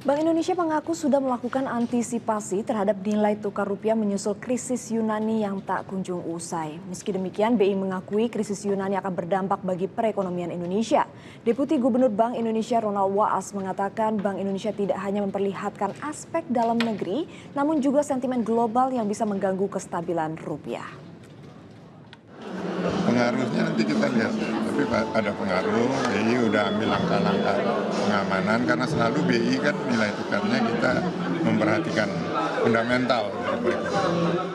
Bank Indonesia mengaku sudah melakukan antisipasi terhadap nilai tukar rupiah menyusul krisis Yunani yang tak kunjung usai. Meski demikian, BI mengakui krisis Yunani akan berdampak bagi perekonomian Indonesia. Deputi Gubernur Bank Indonesia Ronald Waas mengatakan Bank Indonesia tidak hanya memperlihatkan aspek dalam negeri, namun juga sentimen global yang bisa mengganggu kestabilan rupiah. Pengaruhnya nanti kita lihat, tapi ada pengaruh. BI udah ambil langkah-langkah pengamanan karena selalu BI kan nilai tukarnya kita memperhatikan fundamental dari perekonomian.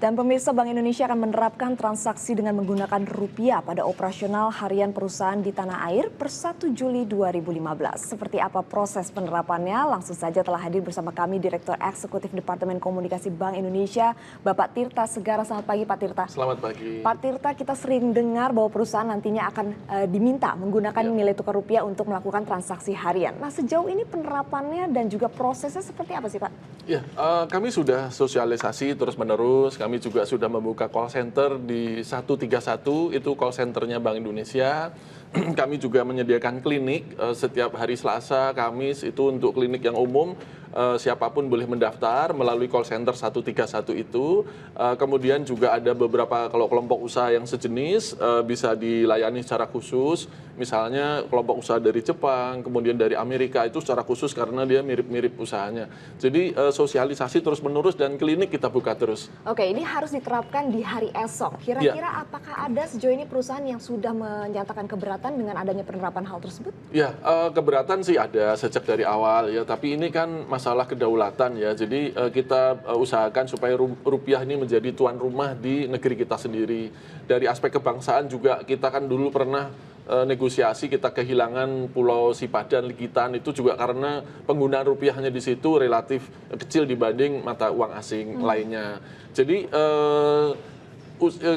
Dan pemirsa, Bank Indonesia akan menerapkan transaksi dengan menggunakan rupiah pada operasional harian perusahaan di tanah air per 1 Juli 2015. Seperti apa proses penerapannya? Langsung saja telah hadir bersama kami Direktur Eksekutif Departemen Komunikasi Bank Indonesia, Bapak Tirta Segara. Selamat pagi Pak Tirta. Selamat pagi. Pak Tirta, kita sering dengar bahwa perusahaan nantinya akan diminta menggunakan nilai tukar rupiah untuk melakukan transaksi harian. Nah, sejauh ini penerapannya dan juga prosesnya seperti apa sih Pak? Ya, kami sudah sosialisasi terus-menerus. Kami juga sudah membuka call center di 131, itu call centernya Bank Indonesia. Kami juga menyediakan klinik setiap hari Selasa, Kamis itu untuk klinik yang umum. Siapapun boleh mendaftar melalui call center 131 itu. Kemudian juga ada beberapa kalau kelompok usaha yang sejenis bisa dilayani secara khusus. Misalnya kelompok usaha dari Jepang, kemudian dari Amerika itu secara khusus karena dia mirip-mirip usahanya. Jadi sosialisasi terus-menerus dan klinik kita buka terus. Oke, ini harus diterapkan di hari esok. Kira-kira apakah ada sejauh ini perusahaan yang sudah menyatakan keberatan dengan adanya penerapan hal tersebut? Ya, keberatan sih ada sejak dari awal ya, tapi ini kan masalah kedaulatan ya. Jadi kita usahakan supaya rupiah ini menjadi tuan rumah di negeri kita sendiri. Dari aspek kebangsaan juga kita kan dulu pernah negosiasi, kita kehilangan Pulau Sipadan, Likitan itu juga karena penggunaan rupiahnya di situ relatif kecil dibanding mata uang asing lainnya. Jadi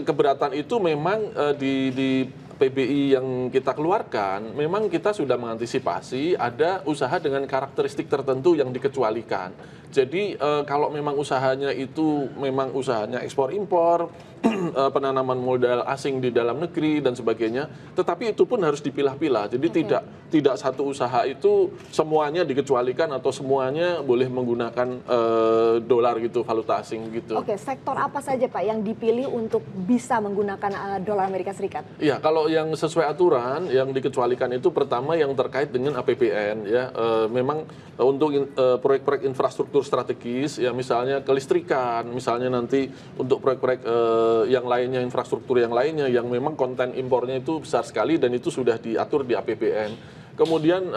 keberatan itu memang di PBI yang kita keluarkan, memang kita sudah mengantisipasi ada usaha dengan karakteristik tertentu yang dikecualikan. Jadi kalau memang usahanya itu memang usahanya ekspor-impor, penanaman modal asing di dalam negeri dan sebagainya, tetapi itu pun harus dipilah-pilah. Jadi tidak satu usaha itu semuanya dikecualikan atau semuanya boleh menggunakan dolar gitu, valuta asing gitu. Oke, sektor apa saja Pak yang dipilih untuk bisa menggunakan dolar Amerika Serikat? Iya, kalau yang sesuai aturan yang dikecualikan itu pertama yang terkait dengan APBN ya, memang untuk proyek-proyek infrastruktur strategis ya, misalnya kelistrikan, misalnya nanti untuk proyek-proyek yang lainnya, infrastruktur yang lainnya yang memang konten impornya itu besar sekali dan itu sudah diatur di APBN. Kemudian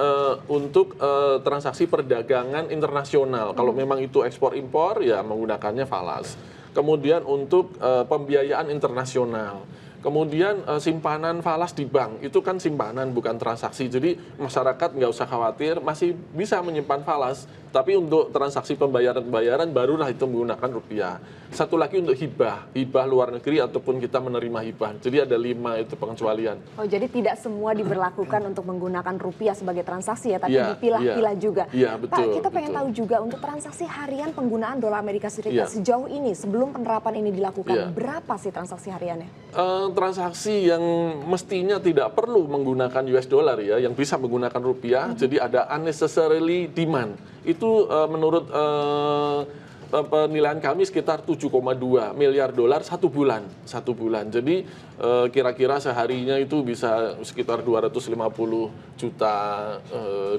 untuk transaksi perdagangan internasional, kalau memang itu ekspor impor ya menggunakannya falas. Kemudian untuk pembiayaan internasional. Kemudian simpanan falas di bank, itu kan simpanan bukan transaksi. Jadi masyarakat nggak usah khawatir, masih bisa menyimpan falas. Tapi untuk transaksi pembayaran-pembayaran barulah itu menggunakan rupiah. Satu lagi untuk hibah luar negeri ataupun kita menerima hibah. Jadi ada 5 itu pengecualian. Oh, jadi tidak semua diberlakukan untuk menggunakan rupiah sebagai transaksi ya, tapi dipilah-pilah juga. Iya, betul. Pak, kita pengen tahu juga untuk transaksi harian penggunaan dolar Amerika Serikat sejauh ini sebelum penerapan ini dilakukan, berapa sih transaksi hariannya? Transaksi yang mestinya tidak perlu menggunakan US dollar ya, yang bisa menggunakan rupiah, jadi ada unnecessarily demand. Itu menurut penilaian kami sekitar 7,2 miliar dolar satu bulan. Jadi kira-kira seharinya itu bisa sekitar 250 juta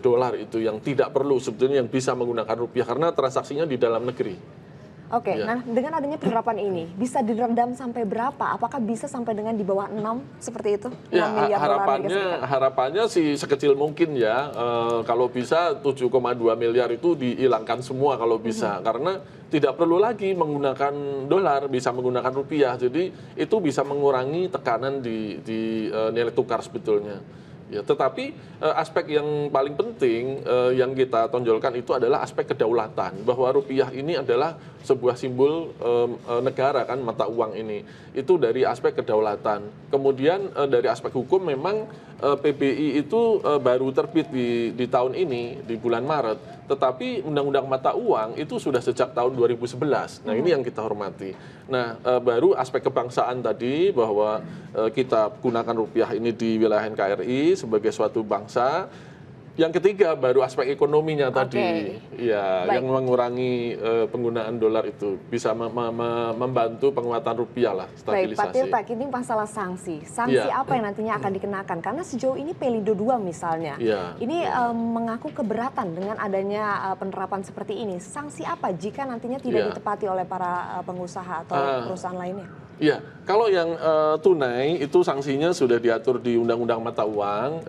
dolar itu yang tidak perlu sebetulnya yang bisa menggunakan rupiah karena transaksinya di dalam negeri. Oke, nah dengan adanya penerapan ini bisa diredam sampai berapa? Apakah bisa sampai dengan di bawah 6 seperti itu? 6 Ya, miliar dolar Amerika Serikat? harapannya sih sekecil mungkin ya. Kalau bisa 7,2 miliar itu dihilangkan semua kalau bisa. Karena tidak perlu lagi menggunakan dolar, bisa menggunakan rupiah. Jadi itu bisa mengurangi tekanan di nilai tukar sebetulnya. Ya, tetapi aspek yang paling penting yang kita tonjolkan itu adalah aspek kedaulatan, bahwa rupiah ini adalah sebuah simbol negara kan, mata uang ini. Itu dari aspek kedaulatan. Kemudian dari aspek hukum memang PBI itu baru terbit di tahun ini, di bulan Maret, tetapi Undang-Undang Mata Uang itu sudah sejak tahun 2011. Nah, ini yang kita hormati. Nah, baru aspek kebangsaan tadi, bahwa kita gunakan rupiah ini di wilayah NKRI sebagai suatu bangsa. Yang ketiga baru aspek ekonominya tadi, ya, Baik. yang mengurangi penggunaan dolar itu bisa membantu penguatan rupiah lah, Baik, Pak stabilisasi. Tirta, ini masalah sanksi. Sanksi Iya. apa yang nantinya akan dikenakan? Karena sejauh ini Pelindo 2 misalnya, Iya. ini mengaku keberatan dengan adanya penerapan seperti ini. Sanksi apa jika nantinya tidak Iya. ditepati oleh para pengusaha atau perusahaan lainnya? Iya, kalau yang tunai itu sanksinya sudah diatur di Undang-Undang Mata Uang.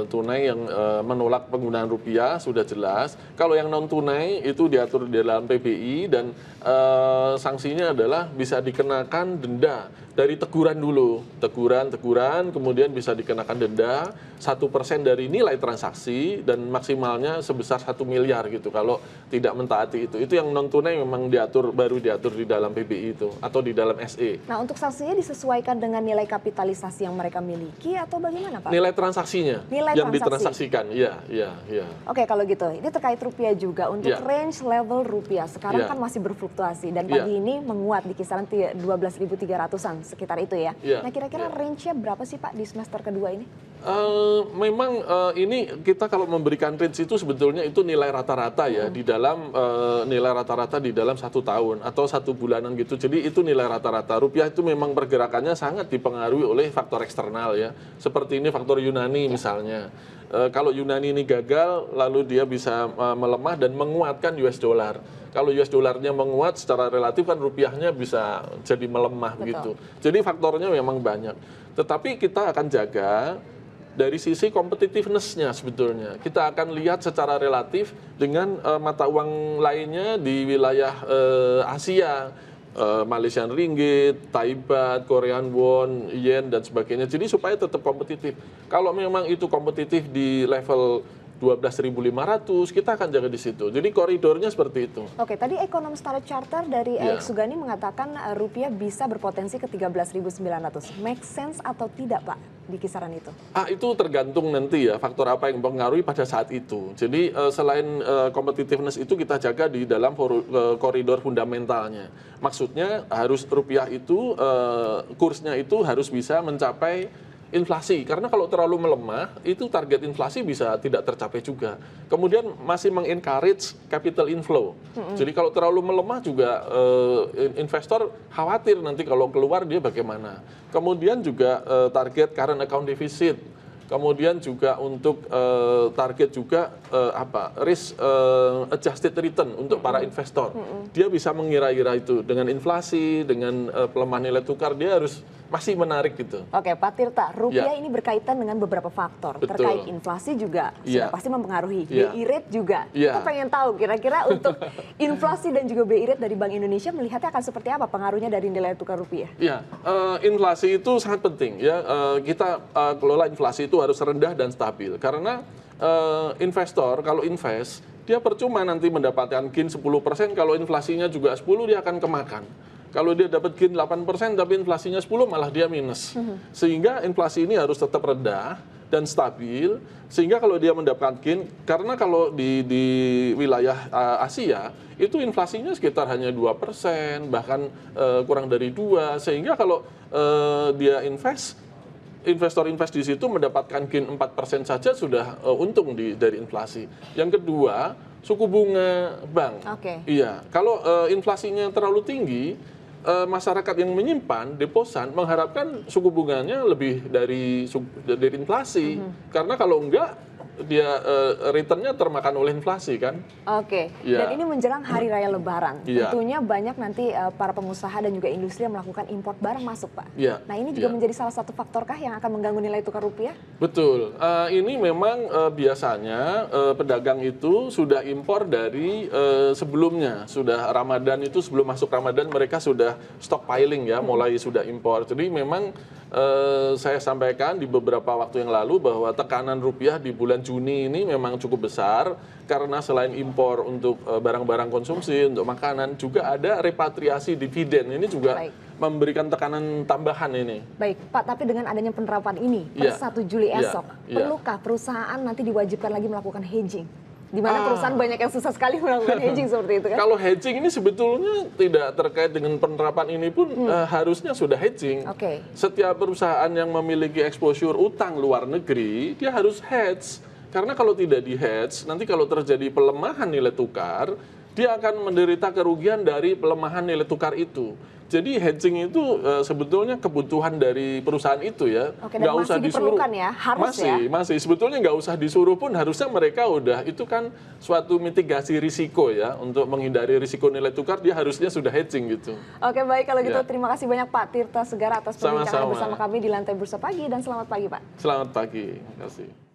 Tunai yang menolak penggunaan rupiah sudah jelas. Kalau yang non tunai itu diatur di dalam PBI, dan sanksinya adalah bisa dikenakan denda dari teguran dulu, teguran, kemudian bisa dikenakan denda 1% dari nilai transaksi, dan maksimalnya sebesar 1 miliar gitu kalau tidak mentaati itu. Itu yang non tunai memang baru diatur di dalam PBI itu atau di dalam SE. Nah, untuk sanksinya disesuaikan dengan nilai kapitalisasi yang mereka miliki atau bagaimana, Pak? Nilai transaksinya Nilai yang transaksi. ditransaksikan, iya. Oke, kalau gitu, ini terkait rupiah juga. Untuk Iya. range level rupiah, sekarang Iya. kan masih berfluktuasi. Dan Iya. pagi ini menguat di kisaran 12.300-an, sekitar itu ya. Iya. Nah, kira-kira range-nya berapa sih, Pak, di semester kedua ini? Memang ini kita kalau memberikan range itu sebetulnya itu nilai rata-rata ya, di dalam nilai rata-rata di dalam 1 tahun atau 1 bulanan gitu. Jadi itu nilai rata-rata. Rupiah itu memang pergerakannya sangat dipengaruhi oleh faktor eksternal ya. Seperti ini faktor Yunani misalnya. Kalau Yunani ini gagal, lalu dia bisa melemah dan menguatkan US dollar. Kalau US dollarnya menguat, secara relatif kan rupiahnya bisa jadi melemah begitu. Jadi faktornya memang banyak. Tetapi kita akan jaga dari sisi competitiveness-nya sebetulnya. Kita akan lihat secara relatif dengan mata uang lainnya di wilayah Asia. Malaysian Ringgit, Thai Baht, Korean Won, Yen, dan sebagainya. Jadi supaya tetap kompetitif. Kalau memang itu kompetitif di level 12.500, kita akan jaga di situ. Jadi koridornya seperti itu. Oke, tadi ekonom Standard Charter dari Iya. Alex Sugani mengatakan rupiah bisa berpotensi ke 13.900. Make sense atau tidak, Pak, di kisaran itu? Itu tergantung nanti ya, faktor apa yang mempengaruhi pada saat itu. Jadi selain competitiveness itu kita jaga di dalam koridor fundamentalnya. Maksudnya harus rupiah itu, kursnya itu harus bisa mencapai inflasi, karena kalau terlalu melemah itu target inflasi bisa tidak tercapai juga. Kemudian masih mengencourage capital inflow. Jadi kalau terlalu melemah juga investor khawatir nanti kalau keluar dia bagaimana. Kemudian juga target current account deficit. Kemudian juga untuk target juga risk adjusted return untuk para investor. Dia bisa mengira-ira itu dengan inflasi, dengan pelemahan nilai tukar, dia harus masih menarik gitu. Oke, Pak Tirta, rupiah Ya. ini berkaitan dengan beberapa faktor. Betul. Terkait inflasi juga sudah Ya. pasti mempengaruhi. Ya. BI rate juga. Ya. Kita pengen tahu kira-kira untuk inflasi dan juga BI rate dari Bank Indonesia melihatnya akan seperti apa pengaruhnya dari nilai tukar rupiah? Ya, inflasi itu sangat penting ya. Kita kelola inflasi itu harus rendah dan stabil, karena investor kalau invest dia percuma nanti mendapatkan gain 10%, kalau inflasinya juga 10 dia akan kemakan. Kalau dia dapat gain 8% tapi inflasinya 10 malah dia minus. Sehingga inflasi ini harus tetap rendah dan stabil, sehingga kalau dia mendapatkan gain, karena kalau di wilayah Asia itu inflasinya sekitar hanya 2%, bahkan kurang dari 2, sehingga kalau dia investor invest di situ mendapatkan gain 4% saja sudah untung dari inflasi. Yang kedua, suku bunga bank. Oke. Iya, kalau inflasinya terlalu tinggi, masyarakat yang menyimpan deposan mengharapkan suku bunganya lebih dari inflasi. Karena kalau enggak, dia returnnya termakan oleh inflasi kan. Oke, Ya. dan ini menjelang Hari Raya Lebaran. Ya. Tentunya banyak nanti para pengusaha dan juga industri yang melakukan import barang masuk, Pak. Ya. Nah, ini juga Ya. menjadi salah satu faktorkah yang akan mengganggu nilai tukar rupiah? Betul, ini memang biasanya pedagang itu sudah impor dari sebelumnya, sudah Ramadan itu sebelum masuk Ramadan mereka sudah stockpiling ya, mulai sudah impor. Jadi memang saya sampaikan di beberapa waktu yang lalu bahwa tekanan rupiah di bulan Juni ini memang cukup besar, karena selain impor untuk barang-barang konsumsi, untuk makanan, juga ada repatriasi dividen. Ini juga Baik. memberikan tekanan tambahan ini. Baik, Pak, tapi dengan adanya penerapan ini per Iya. 1 Juli Iya. esok, Iya. perlukah perusahaan nanti diwajibkan lagi melakukan hedging? Di mana perusahaan banyak yang susah sekali melakukan hedging seperti itu kan? Kalau hedging ini sebetulnya tidak terkait dengan penerapan ini pun harusnya sudah hedging. Oke. Setiap perusahaan yang memiliki exposure utang luar negeri, dia harus hedge. Karena kalau tidak di hedge, nanti kalau terjadi pelemahan nilai tukar, dia akan menderita kerugian dari pelemahan nilai tukar itu. Jadi hedging itu sebetulnya kebutuhan dari perusahaan itu ya. Oke, dan masih diperlukan ya? Harus masih. Sebetulnya nggak usah disuruh pun harusnya mereka udah, itu kan suatu mitigasi risiko ya. Untuk menghindari risiko nilai tukar, dia harusnya sudah hedging gitu. Oke, baik, kalau gitu Ya. terima kasih banyak Pak Tirta Segara atas perbincangan Sama-sama. bersama kami di Lantai Bursa Pagi, dan selamat pagi Pak. Selamat pagi. Terima kasih.